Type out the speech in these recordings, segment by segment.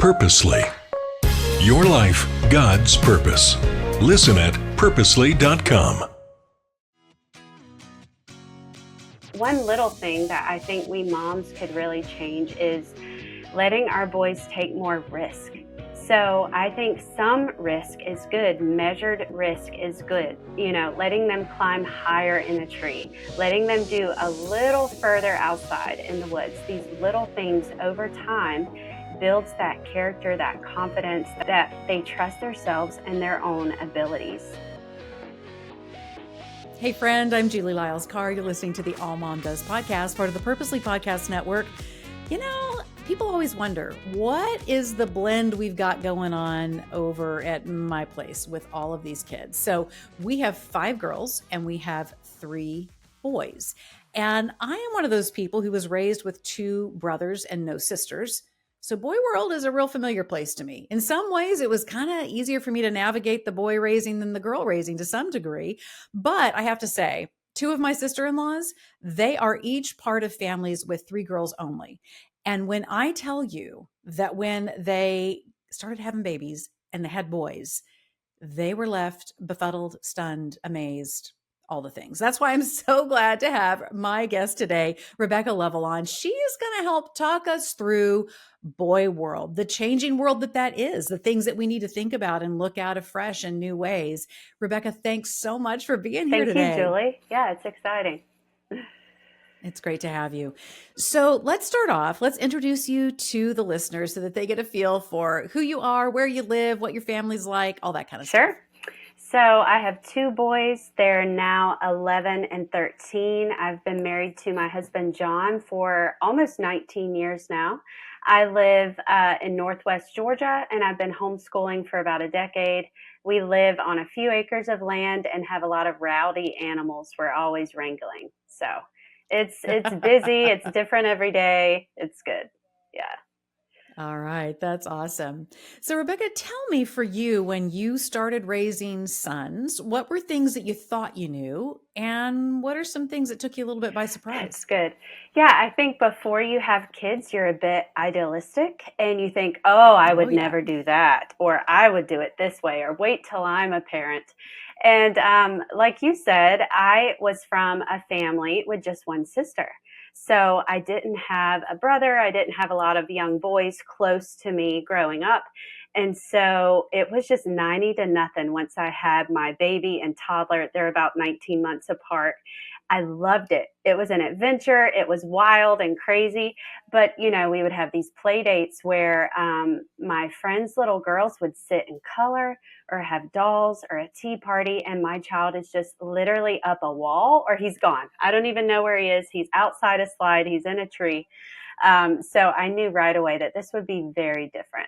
Purposely. Your life, God's purpose. Listen at purposely.com. One little thing that I think we moms could really change is letting our boys take more risk. So I think some risk is good. Measured risk is good. Letting them climb higher in a tree, letting them do a little further outside in the woods. These little things over time builds that character, that confidence, that they trust themselves and their own abilities. Hey friend, I'm Julie Lyles Carr. You're listening to the AllMomDoes podcast, part of the Purposely Podcast Network. People always wonder, what is the blend we've got going on over at my place with all of these kids? So we have 5 girls and we have 3 boys. And I am one of those people who was raised with 2 brothers and no sisters. So boy world is a real familiar place to me. In some ways, it was kind of easier for me to navigate the boy raising than the girl raising to some degree. But I have to say, 2 of my sister-in-laws, they are each part of families with 3 girls only. And when I tell you that when they started having babies and they had boys, they were left befuddled, stunned, amazed, all the things. That's why I'm so glad to have my guest today, Rebekah Lovell, on. She is going to help talk us through boy world, the changing world that is, the things that we need to think about and look at afresh in new ways. Rebekah, thanks so much for being here today. Thank you, Julie. Yeah, it's exciting. It's great to have you. So let's start off. Let's introduce you to the listeners so that they get a feel for who you are, where you live, what your family's like, all that kind of stuff. Sure. So I have 2 boys. They're now 11 and 13. I've been married to my husband, John, for almost 19 years now. I live in Northwest Georgia, and I've been homeschooling for about a decade. We live on a few acres of land and have a lot of rowdy animals. We're always wrangling. So it's busy. It's different every day. It's good. Yeah. All right. That's awesome. So Rebekah, tell me, for you, when you started raising sons, what were things that you thought you knew? And what are some things that took you a little bit by surprise? That's good. Yeah, I think before you have kids, you're a bit idealistic and you think, I would never do that, or I would do it this way, or wait till I'm a parent. And like you said, I was from a family with just one sister. So I didn't have a brother. I didn't have a lot of young boys close to me growing up. And so it was just 90 to nothing once I had my baby and toddler. They're about 19 months apart. I loved it. It was an adventure. It was wild and crazy. But, we would have these play dates where my friends' little girls would sit and color or have dolls or a tea party. And my child is just literally up a wall, or he's gone. I don't even know where he is. He's outside a slide. He's in a tree. So I knew right away that this would be very different.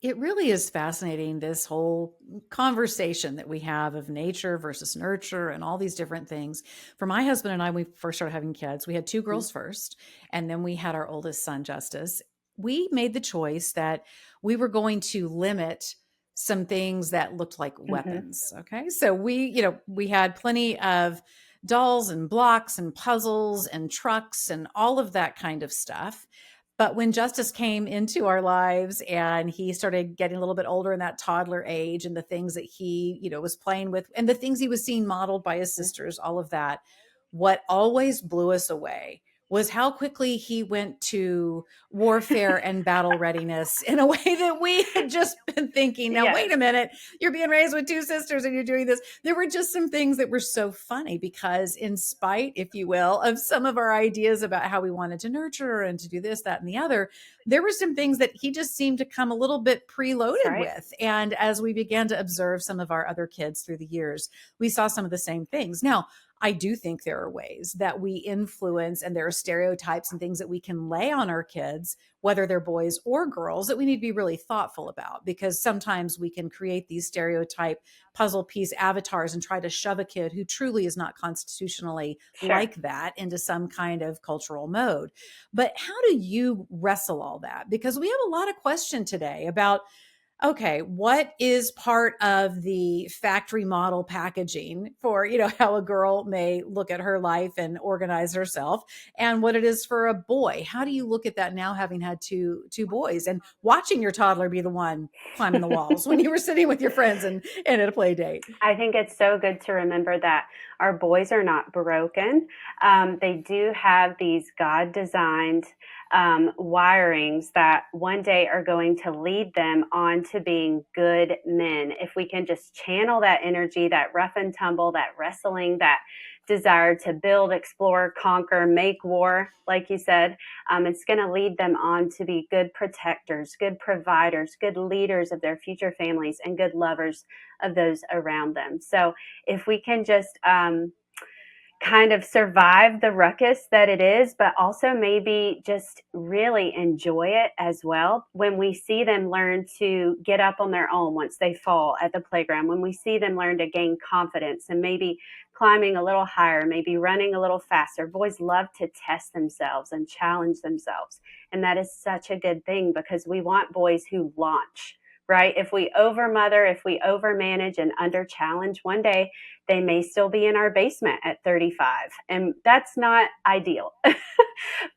It really is fascinating, this whole conversation that we have of nature versus nurture and all these different things. For my husband and I, when we first started having kids, we had 2 girls first, and then we had our oldest son, Justice. We made the choice that we were going to limit some things that looked like weapons. Okay. So we had plenty of dolls and blocks and puzzles and trucks and all of that kind of stuff. But when Justice came into our lives and he started getting a little bit older in that toddler age, and the things that he, was playing with and the things he was seeing modeled by his sisters, all of that, what always blew us away was how quickly he went to warfare and battle readiness in a way that we had just been thinking, now, wait a minute, you're being raised with 2 sisters and you're doing this. There were just some things that were so funny because, in spite, if you will, of some of our ideas about how we wanted to nurture and to do this, that, and the other, there were some things that he just seemed to come a little bit preloaded with. And as we began to observe some of our other kids through the years, we saw some of the same things. Now, I do think there are ways that we influence, and there are stereotypes and things that we can lay on our kids, whether they're boys or girls, that we need to be really thoughtful about, because sometimes we can create these stereotype puzzle piece avatars and try to shove a kid who truly is not constitutionally like that into some kind of cultural mode. But how do you wrestle all that? Because we have a lot of question today about okay, what is part of the factory model packaging for, how a girl may look at her life and organize herself, and what it is for a boy? How do you look at that now, having had two boys and watching your toddler be the one climbing the walls when you were sitting with your friends and at a play date? I think it's so good to remember that our boys are not broken. They do have these God designed wirings that one day are going to lead them on to being good men. If we can just channel that energy, that rough and tumble, that wrestling, that desire to build, explore, conquer, make war, like you said, it's going to lead them on to be good protectors, good providers, good leaders of their future families, and good lovers of those around them. So if we can just kind of survive the ruckus that it is, but also maybe just really enjoy it as well. When we see them learn to get up on their own once they fall at the playground, when we see them learn to gain confidence and maybe climbing a little higher, maybe running a little faster. Boys love to test themselves and challenge themselves. And that is such a good thing, because we want boys who launch, right? If we overmother, if we overmanage and under challenge, one day they may still be in our basement at 35. And that's not ideal.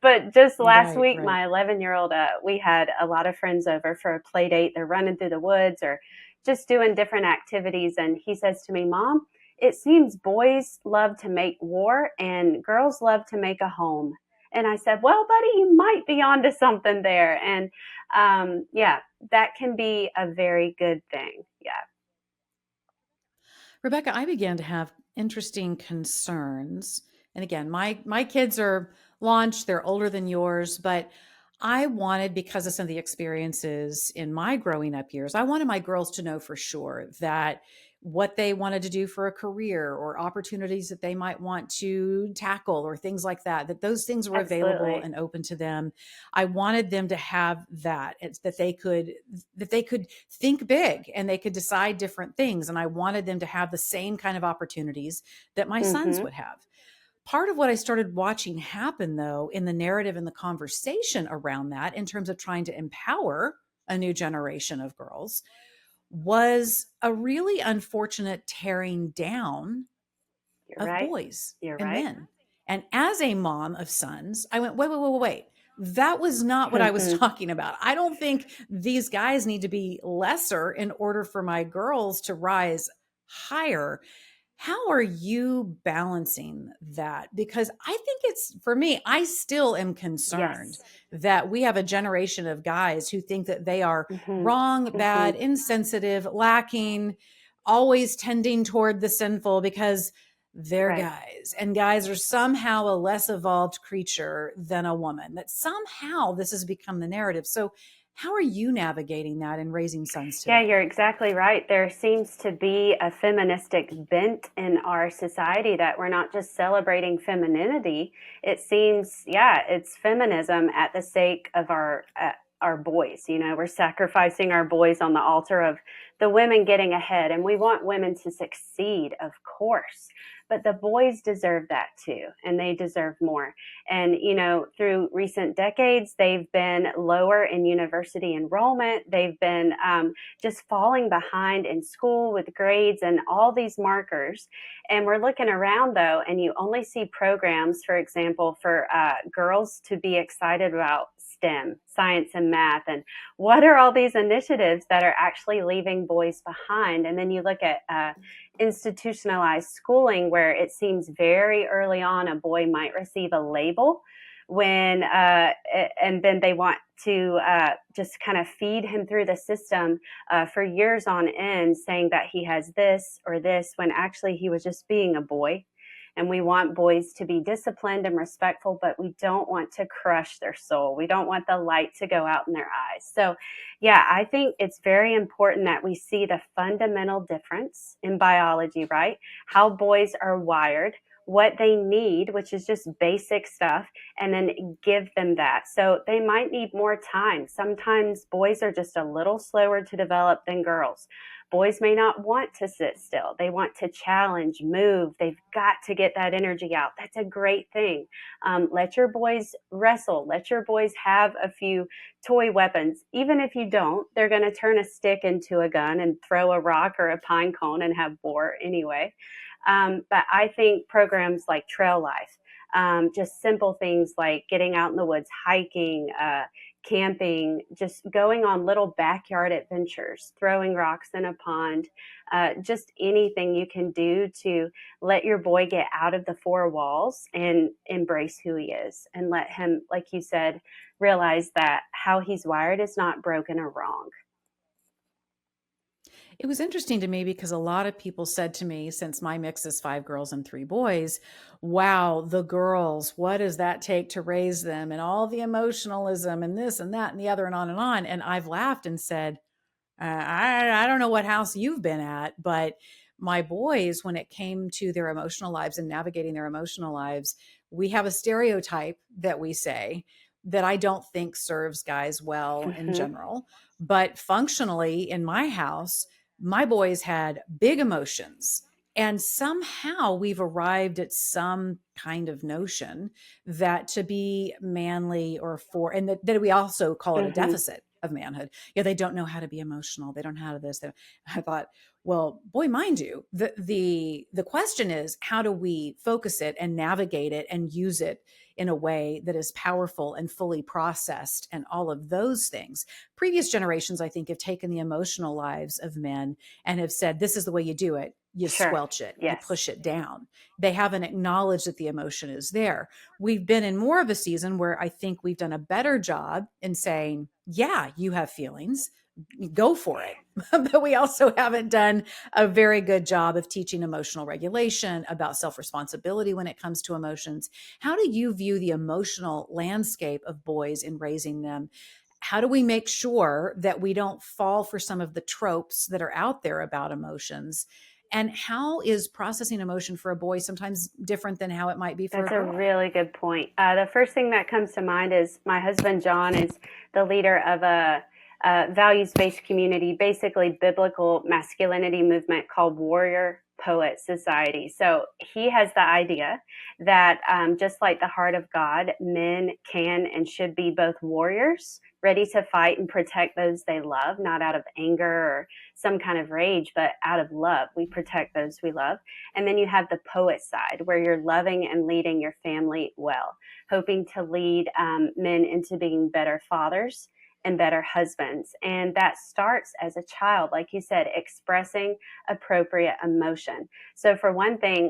But just last week, Right. my 11-year-old, we had a lot of friends over for a play date. They're running through the woods or just doing different activities. And he says to me, Mom, it seems boys love to make war and girls love to make a home. And I said, well, buddy, you might be onto something there. And yeah, that can be a very good thing. Yeah. Rebekah, I began to have interesting concerns. And again, my kids are launched, they're older than yours, but I wanted, because of some of the experiences in my growing up years, I wanted my girls to know for sure that what they wanted to do for a career or opportunities that they might want to tackle or things like that, that those things were available Absolutely. and open to them. I wanted them to have that. It's that they could think big and they could decide different things. And I wanted them to have the same kind of opportunities that my sons Mm-hmm. would have. Part of what I started watching happen, though, in the narrative and the conversation around that, in terms of trying to empower a new generation of girls, was a really unfortunate tearing down You're of right. boys You're and right. men. And as a mom of sons, I went, wait. That was not what I was talking about. I don't think these guys need to be lesser in order for my girls to rise higher. How are you balancing that? Because I think it's, for me, I still am concerned Yes. that we have a generation of guys who think that they are Mm-hmm. wrong, Mm-hmm. bad, insensitive, lacking, always tending toward the sinful because they're Right. guys. And guys are somehow a less evolved creature than a woman, that somehow this has become the narrative. So, how are you navigating that and raising sons Yeah, today? you're exactly right. There seems to be a feministic bent in our society that we're not just celebrating femininity. It seems, yeah, it's feminism at the sake of our boys. You know, we're sacrificing our boys on the altar of the women getting ahead, and we want women to succeed, of course. But the boys deserve that too, and they deserve more. And, you know, through recent decades, they've been lower in university enrollment. They've been just falling behind in school with grades and all these markers. And we're looking around though, and you only see programs, for example, for girls to be excited about STEM, science and math. And what are all these initiatives that are actually leaving boys behind? And then you look at institutionalized schooling, where it seems very early on a boy might receive a label when and then they want to just kind of feed him through the system for years on end, saying that he has this or this, when actually he was just being a boy. And we want boys to be disciplined and respectful, but we don't want to crush their soul. We don't want the light to go out in their eyes. So yeah, I think it's very important that we see the fundamental difference in biology, right? How boys are wired, what they need, which is just basic stuff, and then give them that. So they might need more time. Sometimes boys are just a little slower to develop than girls. Boys may not want to sit still. They want to challenge, move. They've got to get that energy out. That's a great thing. Let your boys wrestle. Let your boys have a few toy weapons. Even if you don't, they're going to turn a stick into a gun and throw a rock or a pine cone and have war anyway. But I think programs like Trail Life, just simple things like getting out in the woods, hiking, camping, just going on little backyard adventures, throwing rocks in a pond, just anything you can do to let your boy get out of the four walls and embrace who he is, and let him, like you said, realize that how he's wired is not broken or wrong. It was interesting to me because a lot of people said to me, since my mix is 5 girls and 3 boys, wow, the girls, what does that take to raise them? And all the emotionalism and this and that and the other and on and on. And I've laughed and said, I don't know what house you've been at, but my boys, when it came to their emotional lives and navigating their emotional lives, we have a stereotype that we say that I don't think serves guys well in Mm-hmm. general. But functionally, in my house, my boys had big emotions. And somehow we've arrived at some kind of notion that to be manly or for, and that we also call it a Mm-hmm. deficit of manhood. Yeah, they don't know how to be emotional. They don't know how to this. I thought, well, boy, mind you, the question is, how do we focus it and navigate it and use it in a way that is powerful and fully processed and all of those things? Previous generations, I think, have taken the emotional lives of men and have said, this is the way you do it. You Sure. squelch it, you Yes. push it down. They haven't acknowledged that the emotion is there. We've been in more of a season where I think we've done a better job in saying, yeah, you have feelings, go for it. But we also haven't done a very good job of teaching emotional regulation, about self-responsibility when it comes to emotions. How do you view the emotional landscape of boys in raising them? How do we make sure that we don't fall for some of the tropes that are out there about emotions? And how is processing emotion for a boy sometimes different than how it might be for a That's a girl? really good point. The first thing that comes to mind is my husband, John, is the leader of a values-based community, basically biblical masculinity movement called Warrior Poet Society. So he has the idea that just like the heart of God, men can and should be both warriors, ready to fight and protect those they love, not out of anger or some kind of rage, but out of love. We protect those we love. And then you have the poet side, where you're loving and leading your family well, hoping to lead men into being better fathers and better husbands. And that starts as a child, like you said, expressing appropriate emotion. So, for one thing,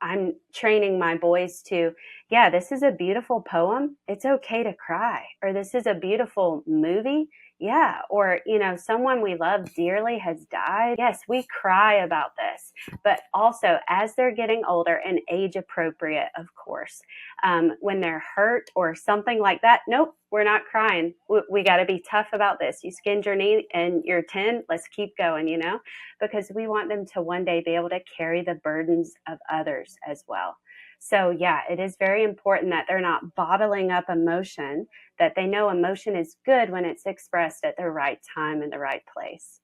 I'm training my boys to, yeah, this is a beautiful poem. It's okay to cry. Or this is a beautiful movie. Yeah. Or, someone we love dearly has died. Yes, we cry about this. But also, as they're getting older and age appropriate, of course, when they're hurt or something like that, nope, we're not crying. We got to be tough about this. You skinned your knee and you're 10. Let's keep going, because we want them to one day be able to carry the burdens of others as well. So, yeah, it is very important that they're not bottling up emotion, that they know emotion is good when it's expressed at the right time and the right place.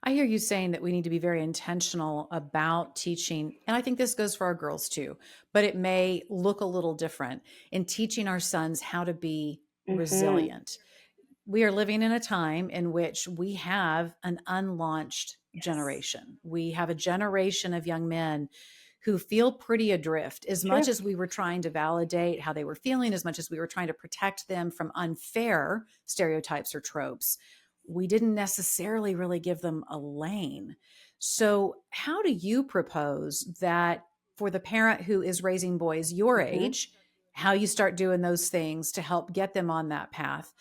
I hear you saying that we need to be very intentional about teaching, and I think this goes for our girls too, but it may look a little different in teaching our sons how to be Mm-hmm. resilient. We are living in a time in which we have an unlaunched Yes. generation. We have a generation of young men who feel pretty adrift. As much True. as we were trying to validate how they were feeling, as much as we were trying to protect them from unfair stereotypes or tropes, we didn't necessarily really give them a lane. So, how do you propose that for the parent who is raising boys your Mm-hmm. age, how you start doing those things to help get them on that path?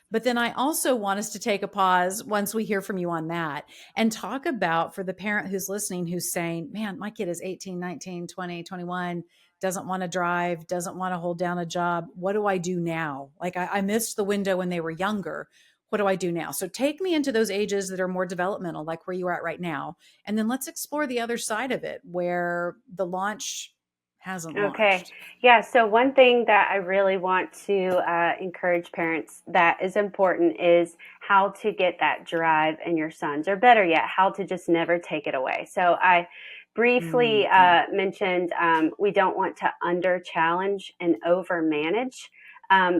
But then I also want us to take a pause once we hear from you on that and talk about, for the parent who's listening, who's saying, man, my kid is 18, 19, 20, 21, doesn't want to drive, doesn't want to hold down a job. What do I do now? Like I missed the window when they were younger. What do I do now? So take me into those ages that are more developmental, like where you are at right now. And then let's explore the other side of it, where the launch hasn't Okay. launched? Yeah. So, one thing that I really want to encourage parents that is important is how to get that drive in your sons, or better yet, how to just never take it away. So, I briefly Yeah. mentioned we don't want to under challenge and over manage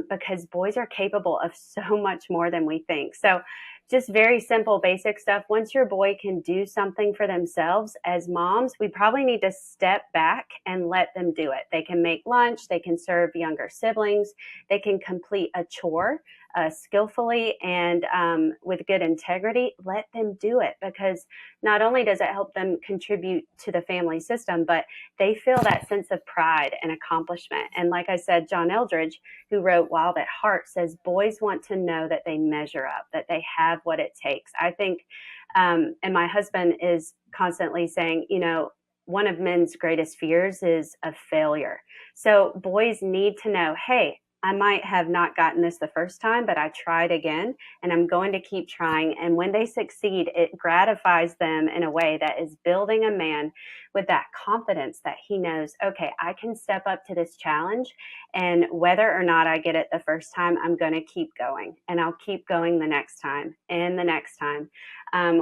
because boys are capable of so much more than we think. So, just very simple, basic stuff. Once your boy can do something for themselves, as moms, we probably need to step back and let them do it. They can make lunch, they can serve younger siblings, they can complete a chore skillfully and with good integrity. Let them do it, because not only does it help them contribute to the family system, but they feel that sense of pride and accomplishment. And like I said, John Eldridge, who wrote Wild at Heart, says boys want to know that they measure up, that they have what it takes. I think, and my husband is constantly saying, one of men's greatest fears is a failure. So boys need to know, hey, I might have not gotten this the first time, but I tried again and I'm going to keep trying. And when they succeed, it gratifies them in a way that is building a man with that confidence that he knows, okay, I can step up to this challenge. And whether or not I get it the first time, I'm going to keep going, and I'll keep going the next time and the next time.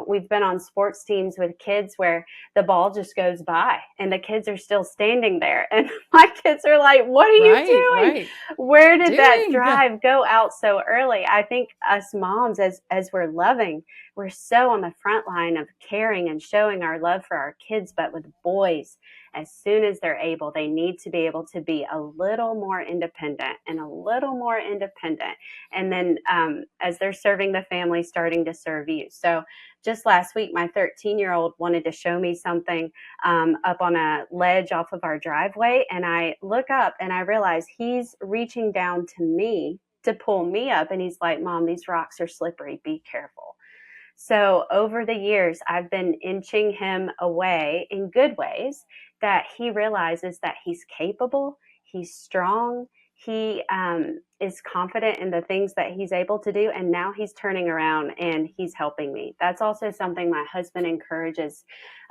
We've been on sports teams with kids where the ball just goes by and the kids are still standing there. And my kids are like, what are you Right, doing? right. Where did that Doing. drive go out so early? I think us moms, as we're loving, we're so on the front line of caring and showing our love for our kids. But with boys, as soon as they're able, they need to be able to be a little more independent and a little more independent. And then as they're serving the family, starting to serve you. So just last week, my 13-year-old wanted to show me something up on a ledge off of our driveway. And I look up and I realize he's reaching down to me to pull me up. And he's like, Mom, these rocks are slippery. Be careful. So over the years, I've been inching him away in good ways, that he realizes that he's capable, he's strong, he is confident in the things that he's able to do. And now he's turning around and he's helping me. That's also something my husband encourages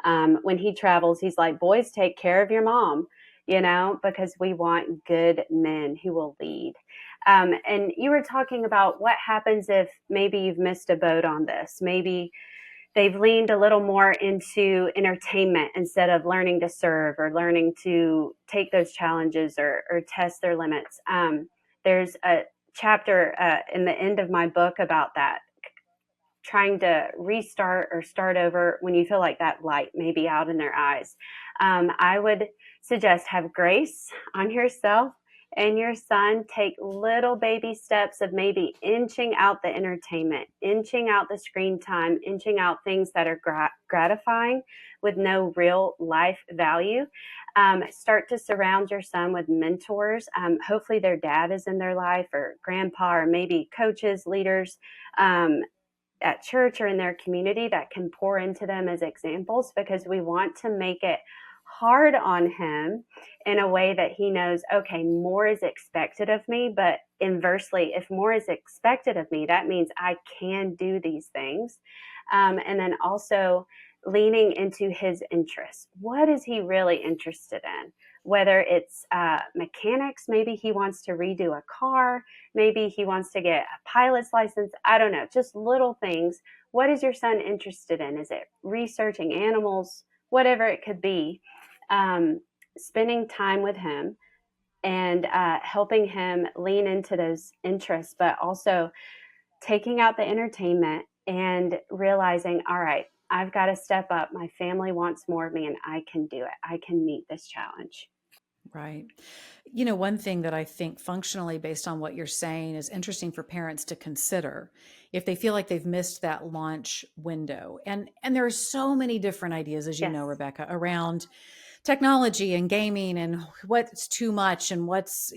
when he travels. He's like, boys, take care of your mom, because we want good men who will lead. And you were talking about what happens if maybe you've missed a boat on this. Maybe they've leaned a little more into entertainment instead of learning to serve or learning to take those challenges or test their limits. There's a chapter in the end of my book about that, trying to restart or start over when you feel like that light may be out in their eyes. I would suggest have grace on yourself and your son. Take little baby steps of maybe inching out the entertainment, inching out the screen time, inching out things that are gratifying with no real life value. Start to surround your son with mentors. Hopefully their dad is in their life, or grandpa, or maybe coaches, leaders, at church or in their community that can pour into them as examples, because we want to make it hard on him in a way that he knows, okay, more is expected of me. But inversely, if more is expected of me, that means I can do these things. And then also leaning into his interests. What is he really interested in? Whether it's mechanics, maybe he wants to redo a car, maybe he wants to get a pilot's license. I don't know, just little things. What is your son interested in? Is it researching animals? Whatever it could be. Spending time with him and helping him lean into those interests, but also taking out the entertainment and realizing, all right, I've got to step up. My family wants more of me and I can do it. I can meet this challenge. Right. One thing that I think functionally, based on what you're saying, is interesting for parents to consider if they feel like they've missed that launch window. And there are so many different ideas, as you know, Yes. Rebekah, around technology and gaming and what's too much and what's,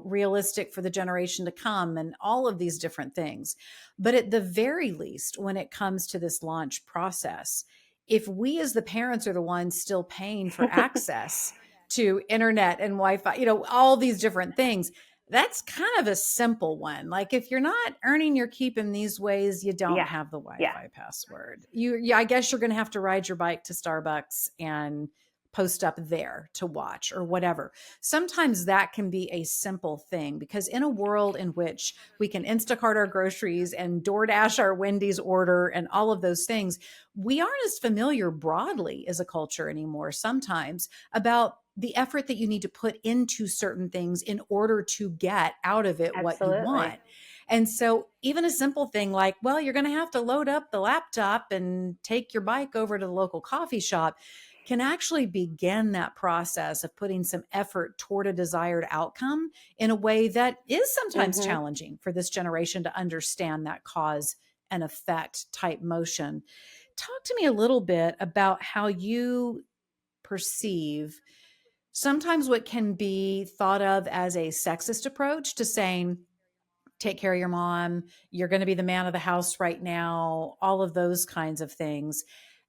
realistic for the generation to come and all of these different things. But at the very least, when it comes to this launch process, if we as the parents are the ones still paying for access to internet and Wi-Fi, all these different things, that's kind of a simple one. Like, if you're not earning your keep in these ways, you don't Yeah. have the Yeah. Wi-Fi password. I guess you're going to have to ride your bike to Starbucks and post up there to watch or whatever. Sometimes that can be a simple thing, because in a world in which we can Instacart our groceries and DoorDash our Wendy's order and all of those things, we aren't as familiar broadly as a culture anymore sometimes about the effort that you need to put into certain things in order to get out of it what you Absolutely. want. And so even a simple thing like, well, you're going to have to load up the laptop and take your bike over to the local coffee shop can actually begin that process of putting some effort toward a desired outcome in a way that is sometimes challenging for this generation to understand that cause and effect type motion. Talk to me a little bit about how you perceive sometimes what can be thought of as a sexist approach to saying, take care of your mom, you're going to be the man of the house right now, all of those kinds of things.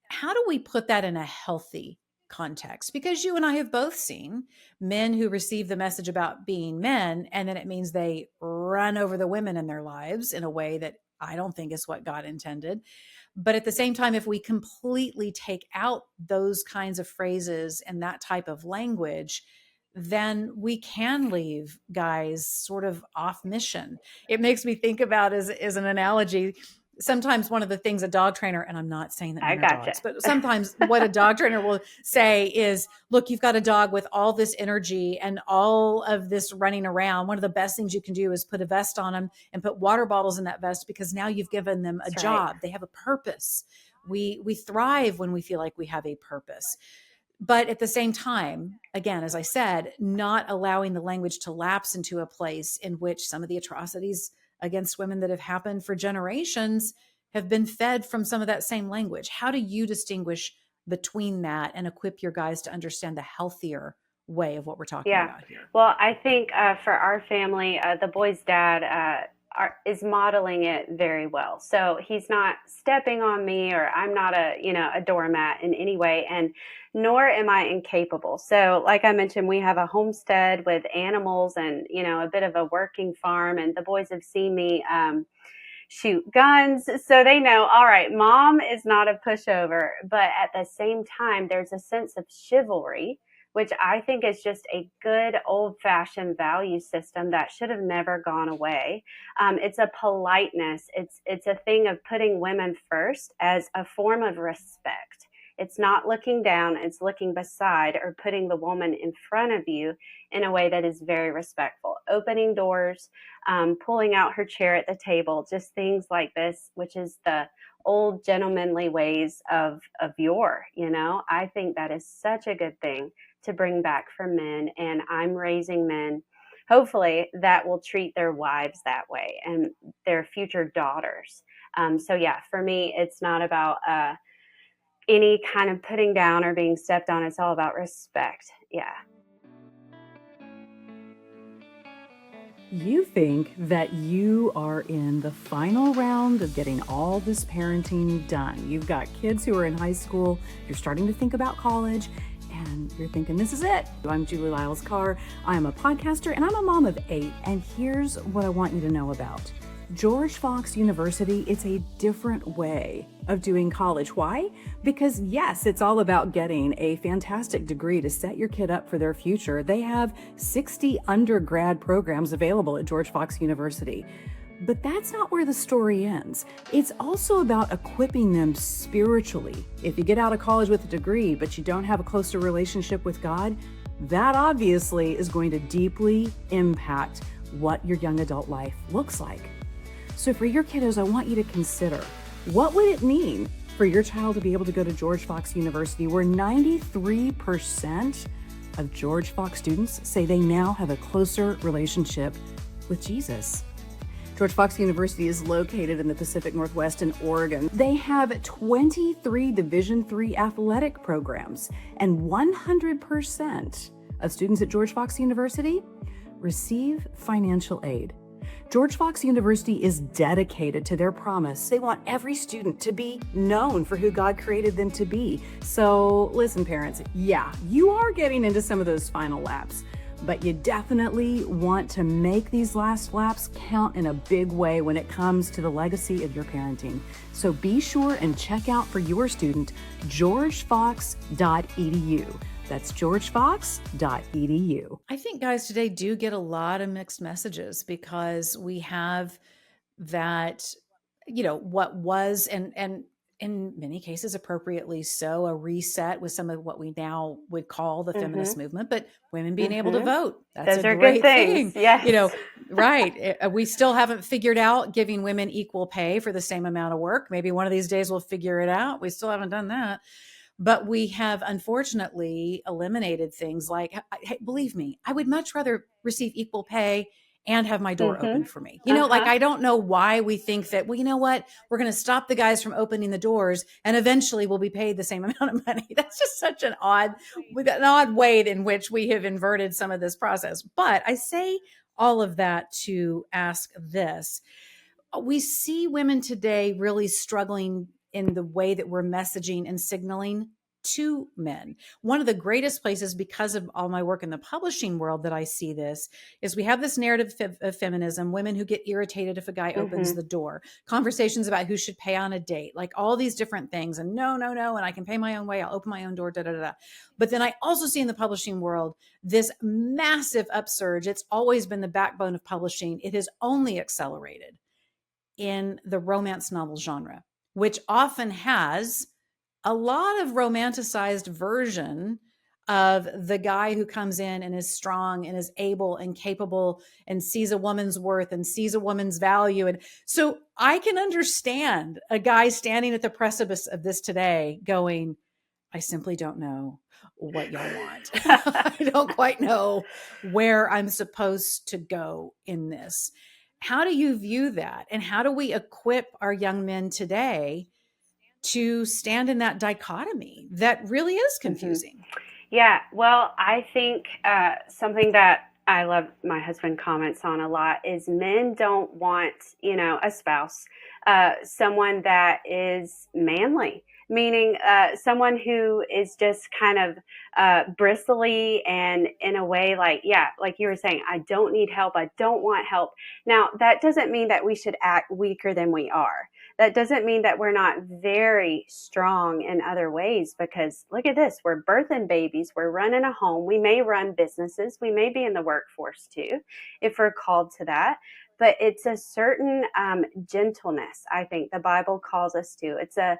How do we put that in a healthy context? Because you and I have both seen men who receive the message about being men, and then it means they run over the women in their lives in a way that I don't think is what God intended. But at the same time, if we completely take out those kinds of phrases and that type of language, then we can leave guys sort of off mission. It makes me think about as an analogy, sometimes one of the things a dog trainer, and I'm not saying that I men are gotcha. dogs, but sometimes what a dog trainer will say is, look, you've got a dog with all this energy and all of this running around. One of the best things you can do is put a vest on them and put water bottles in that vest, because now you've given them a That's job. right. They have a purpose. We thrive when we feel like we have a purpose. But at the same time, again, as I said, not allowing the language to lapse into a place in which some of the atrocities against women that have happened for generations have been fed from some of that same language. How do you distinguish between that and equip your guys to understand the healthier way of what we're talking Yeah. about here? Well, I think for our family, the boy's dad is modeling it very well. So he's not stepping on me, or I'm not a doormat in any way, and nor am I incapable. So like I mentioned, we have a homestead with animals and, a bit of a working farm, and the boys have seen me shoot guns. So they know, all right, mom is not a pushover. But at the same time, there's a sense of chivalry, which I think is just a good old-fashioned value system that should have never gone away. It's a politeness. It's a thing of putting women first as a form of respect. It's not looking down, it's looking beside or putting the woman in front of you in a way that is very respectful. Opening doors, pulling out her chair at the table, just things like this, which is the old gentlemanly ways of yore. I think that is such a good thing to bring back for men, and I'm raising men, hopefully, that will treat their wives that way and their future daughters. So yeah, for me, it's not about any kind of putting down or being stepped on. It's all about respect. Yeah. You think that you are in the final round of getting all this parenting done. You've got kids who are in high school, you're starting to think about college, and you're thinking, this is it. I'm Julie Lyles Carr. I'm a podcaster and I'm a mom of 8. And here's what I want you to know about George Fox University. It's a different way of doing college. Why? Because yes, it's all about getting a fantastic degree to set your kid up for their future. They have 60 undergrad programs available at George Fox University. But that's not where the story ends. It's also about equipping them spiritually. If you get out of college with a degree, but you don't have a closer relationship with God, that obviously is going to deeply impact what your young adult life looks like. So for your kiddos, I want you to consider, what would it mean for your child to be able to go to George Fox University, where 93% of George Fox students say they now have a closer relationship with Jesus? George Fox University is located in the Pacific Northwest in Oregon. They have 23 Division III athletic programs, and 100% of students at George Fox University receive financial aid. George Fox University is dedicated to their promise. They want every student to be known for who God created them to be. So listen, parents, yeah, you are getting into some of those final laps, but you definitely want to make these last laps count in a big way when it comes to the legacy of your parenting. So be sure and check out for your student, georgefox.edu. That's georgefox.edu. I think guys today do get a lot of mixed messages because we have that, what was, and in many cases appropriately so, a reset with some of what we now would call the feminist movement, but women being able to vote, that's Those a are good great things. thing. Yes. Right. We still haven't figured out giving women equal pay for the same amount of work. Maybe one of these days we'll figure it out. We still haven't done that. But we have unfortunately eliminated things like, hey, believe me, I would much rather receive equal pay and have my door open for me. I don't know why we think that, well, you know what, we're going to stop the guys from opening the doors and eventually we'll be paid the same amount of money. That's just such an odd way in which we have inverted some of this process. But I say all of that to ask this. We see women today really struggling in the way that we're messaging and signaling to men. One of the greatest places, because of all my work in the publishing world, that I see this is we have this narrative of feminism, women who get irritated if a guy opens the door, conversations about who should pay on a date, like all these different things. And no, and I can pay my own way. I'll open my own door, But then I also see in the publishing world this massive upsurge. It's always been the backbone of publishing. It has only accelerated in the romance novel genre, which often has a lot of romanticized version of the guy who comes in and is strong and is able and capable and sees a woman's worth and sees a woman's value. And so I can understand a guy standing at the precipice of this today going, I simply don't know what y'all want. I don't quite know where I'm supposed to go in this. How do you view that? And how do we equip our young men today to stand in that dichotomy that really is confusing? Yeah, well, I think something that I love my husband comments on a lot is men don't want, a spouse, someone that is manly, meaning someone who is just kind of bristly and in a way like you were saying, I don't need help. I don't want help. Now, that doesn't mean that we should act weaker than we are. That doesn't mean that we're not very strong in other ways, because look at this. We're birthing babies. We're running a home. We may run businesses. We may be in the workforce too, if we're called to that. But it's a certain gentleness, I think the Bible calls us to. It's a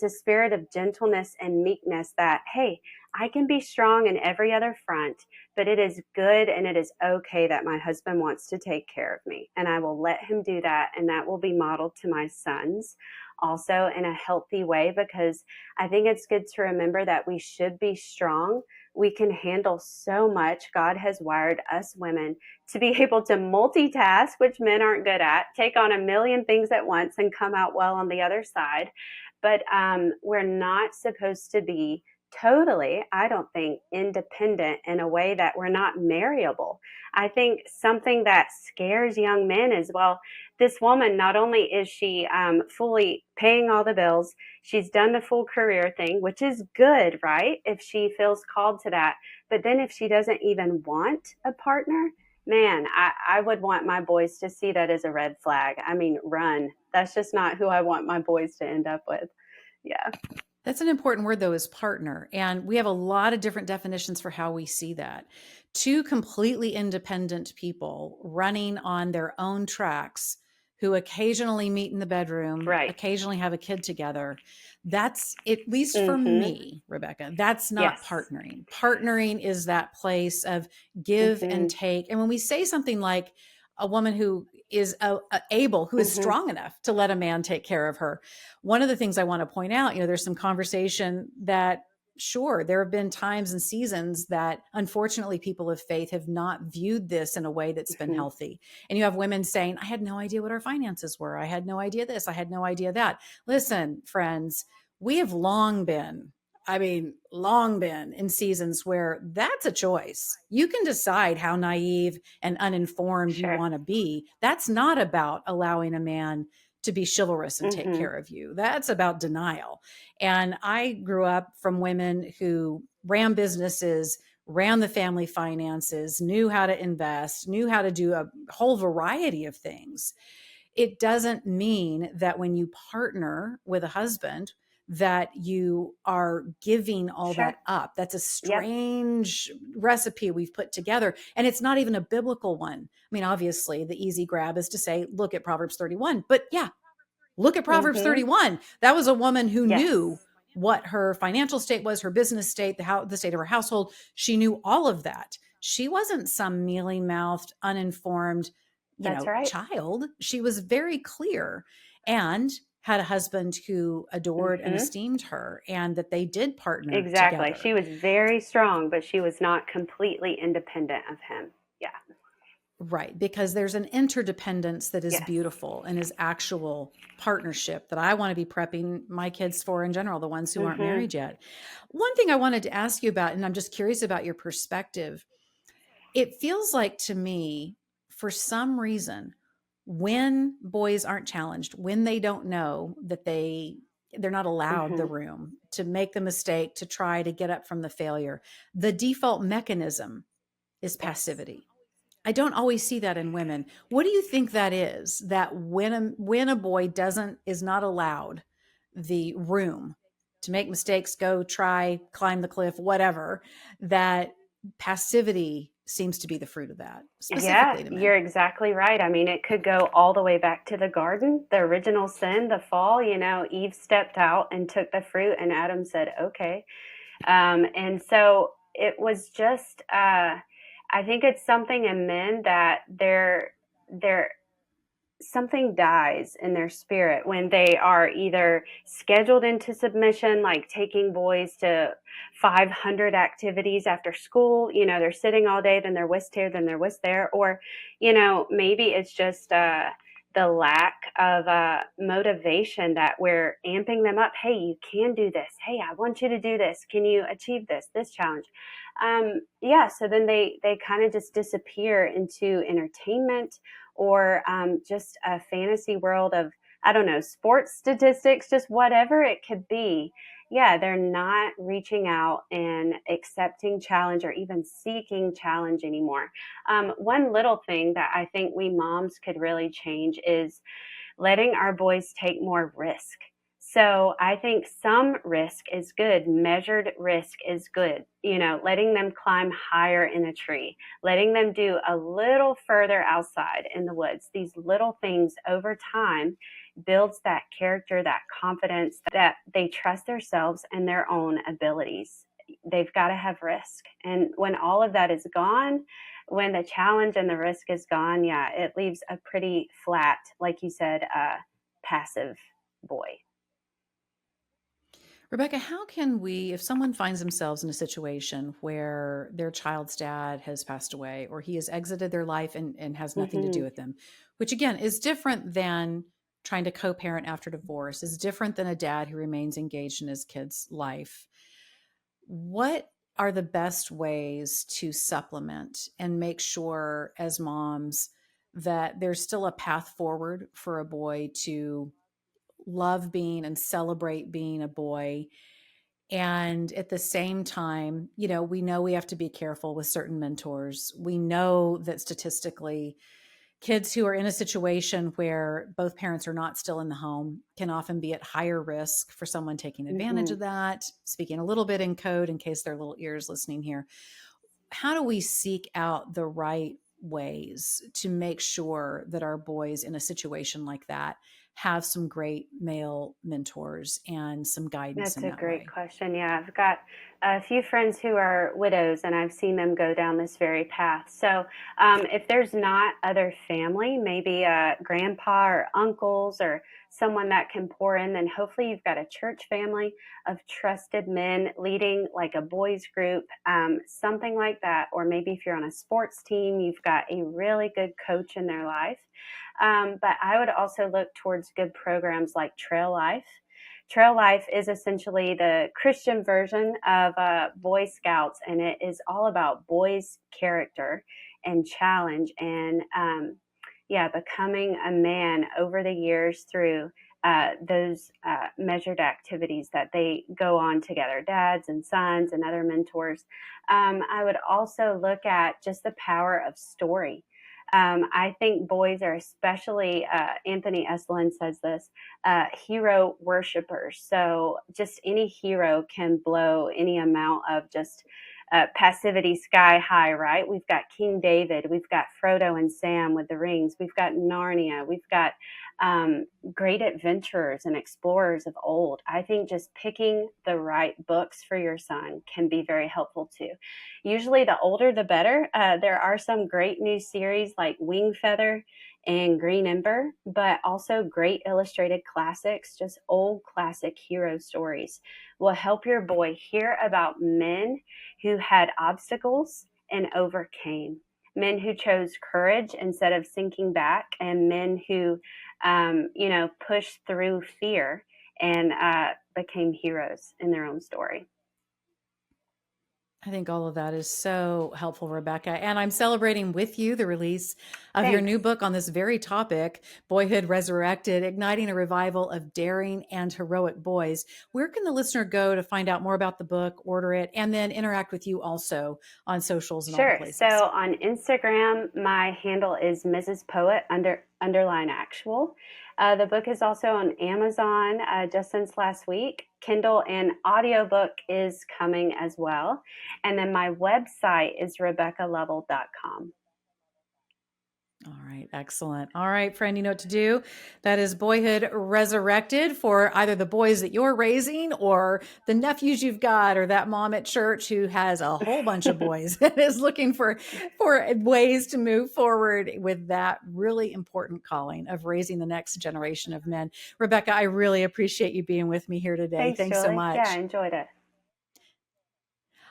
spirit of gentleness and meekness that, hey, I can be strong in every other front, but it is good and it is okay that my husband wants to take care of me. And I will let him do that. And that will be modeled to my sons also in a healthy way, because I think it's good to remember that we should be strong. We can handle so much. God has wired us women to be able to multitask, which men aren't good at, take on a million things at once and come out well on the other side. But we're not supposed to be totally, I don't think, independent in a way that we're not marryable. I think something that scares young men is, well, this woman, not only is she fully paying all the bills, she's done the full career thing, which is good, right? If she feels called to that. But then if she doesn't even want a partner, man, I would want my boys to see that as a red flag. I mean, run. That's just not who I want my boys to end up with. Yeah. That's an important word, though, is partner. And we have a lot of different definitions for how we see that. Two completely independent people running on their own tracks who occasionally meet in the bedroom, right, occasionally have a kid together. That's, at least for me, Rebekah, that's not partnering. Partnering is that place of give and take. And when we say something like a woman who is able, who is strong enough to let a man take care of her. One of the things I want to point out, there's some conversation that, sure, there have been times and seasons that unfortunately people of faith have not viewed this in a way that's been healthy. And you have women saying, I had no idea what our finances were. I had no idea this. I had no idea that. Listen, friends, we have long been in seasons where that's a choice. You can decide how naive and uninformed you want to be. That's not about allowing a man to be chivalrous and take care of you. That's about denial. And I grew up from women who ran businesses, ran the family finances, knew how to invest, knew how to do a whole variety of things. It doesn't mean that when you partner with a husband that you are giving all Sure. that up. That's a Yep. strange recipe we've put together. And it's not even a biblical one. I mean, obviously, the easy grab is to say, look at Proverbs 31. But yeah, look at Proverbs Mm-hmm. 31. That was a woman who Yes. knew what her financial state was, her business state, the state of her household. She knew all of that. She wasn't some mealy-mouthed, uninformed, That's right. child. She was very clear and had a husband who adored and Mm-hmm. esteemed her, and that they did partner Exactly. together. She was very strong, but she was not completely independent of him. Yeah. Right, because there's an interdependence that is Yes. beautiful and is actual partnership that I want to be prepping my kids for in general, the ones who aren't Mm-hmm. married yet. One thing I wanted to ask you about, and I'm just curious about your perspective, it feels like to me, for some reason, when boys aren't challenged, when they don't know that they're not allowed the Mm-hmm. room to make the mistake, to try to get up from the failure, the default mechanism is Yes. passivity. I don't always see that in women. What do you think that is? That when a boy is not allowed the room to make mistakes, go try, climb the cliff, whatever, that passivity seems to be the fruit of that, Yeah, specifically to men. you're exactly right. I mean, it could go all the way back to the garden, the original sin, the fall. Eve stepped out and took the fruit, and Adam said, okay. And so it was just, I think it's something in men that they're something dies in their spirit when they are either scheduled into submission, like taking boys to 500 activities after school. They're sitting all day, then they're whisked here, then they're whisked there. Or, maybe it's just the lack of motivation that we're amping them up. Hey, you can do this. Hey, I want you to do this. Can you achieve this challenge? Yeah, so then they kind of just disappear into entertainment or just a fantasy world of, I don't know, sports statistics, just whatever it could be. Yeah, they're not reaching out and accepting challenge or even seeking challenge anymore. One little thing that I think we moms could really change is letting our boys take more risk. So I think some risk is good. Measured risk is good. Letting them climb higher in a tree, letting them do a little further outside in the woods. These little things over time builds that character, that confidence, that they trust themselves and their own abilities. They've got to have risk. And when all of that is gone, when the challenge and the risk is gone, yeah, it leaves a pretty flat, like you said, passive boy. Rebekah, how can we, if someone finds themselves in a situation where their child's dad has passed away or he has exited their life and has nothing to do Mm-hmm. with them, which again is different than trying to co-parent after divorce, is different than a dad who remains engaged in his kid's life. What are the best ways to supplement and make sure as moms that there's still a path forward for a boy to love being and celebrate being a boy? And at the same time, we know we have to be careful with certain mentors. We know that statistically, kids who are in a situation where both parents are not still in the home can often be at higher risk for someone taking advantage Mm-hmm. of that. Speaking a little bit in code in case there are little ears listening here. How do we seek out the right ways to make sure that our boys in a situation like that have some great male mentors and some guidance That's in a that great way? question. Yeah, I've got a few friends who are widows, and I've seen them go down this very path. So, if there's not other family, maybe grandpa or uncles or someone that can pour in, then hopefully you've got a church family of trusted men leading like a boys group, something like that. Or maybe if you're on a sports team, you've got a really good coach in their life. But I would also look towards good programs like Trail Life. Trail Life is essentially the Christian version of Boy Scouts, and it is all about boys' character and challenge and, yeah, becoming a man over the years through those measured activities that they go on together, dads and sons and other mentors. I would also look at just the power of story. I think boys are especially, Anthony Eslin says this, hero worshipers. So just any hero can blow any amount of just passivity sky high, right? We've got King David, we've got Frodo and Sam with the rings, we've got Narnia, we've got great adventurers and explorers of old. I think just picking the right books for your son can be very helpful too. Usually the older the better. There are some great new series like Wing Feather and Green Ember, but also great illustrated classics, just old classic hero stories will help your boy hear about men who had obstacles and overcame, men who chose courage instead of sinking back, and men who, pushed through fear and became heroes in their own story. I think all of that is so helpful, Rebekah. And I'm celebrating with you the release of your new book on this very topic, Boyhood Resurrected, Igniting a Revival of Daring and Heroic Boys. Where can the listener go to find out more about the book, order it, and then interact with you also on socials and all the places? So on Instagram, my handle is Mrs. Poet _ actual. The book is also on Amazon just since last week. Kindle and audiobook is coming as well. And then my website is RebekahLovell.com. All right. Excellent. All right, friend, you know what to do. That is Boyhood Resurrected for either the boys that you're raising or the nephews you've got, or that mom at church who has a whole bunch of boys and is looking for ways to move forward with that really important calling of raising the next generation of men. Rebekah, I really appreciate you being with me here today. Thanks Julie. so much. Yeah, I enjoyed it.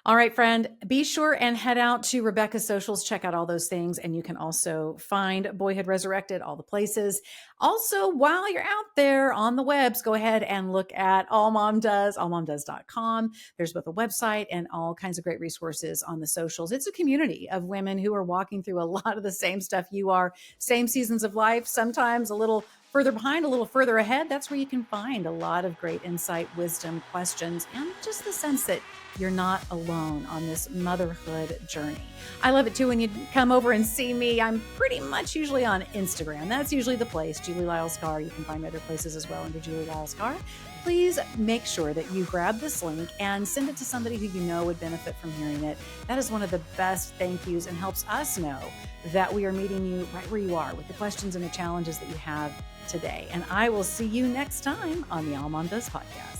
All right, friend, be sure and head out to Rebekah's socials, check out all those things. And you can also find Boyhood Resurrected, all the places. Also, while you're out there on the webs, go ahead and look at AllMomDoes, AllMomDoes.com. There's both a website and all kinds of great resources on the socials. It's a community of women who are walking through a lot of the same stuff you are, same seasons of life, sometimes a little further behind, a little further ahead. That's where you can find a lot of great insight, wisdom, questions, and just the sense that you're not alone on this motherhood journey. I love it too when you come over and see me. I'm pretty much usually on Instagram. That's usually the place, Julie Lyles Carr. You can find me other places as well under Julie Lyles Carr. Please make sure that you grab this link and send it to somebody who you know would benefit from hearing it. That is one of the best thank yous and helps us know that we are meeting you right where you are with the questions and the challenges that you have today. And I will see you next time on the AllMomDoes podcast.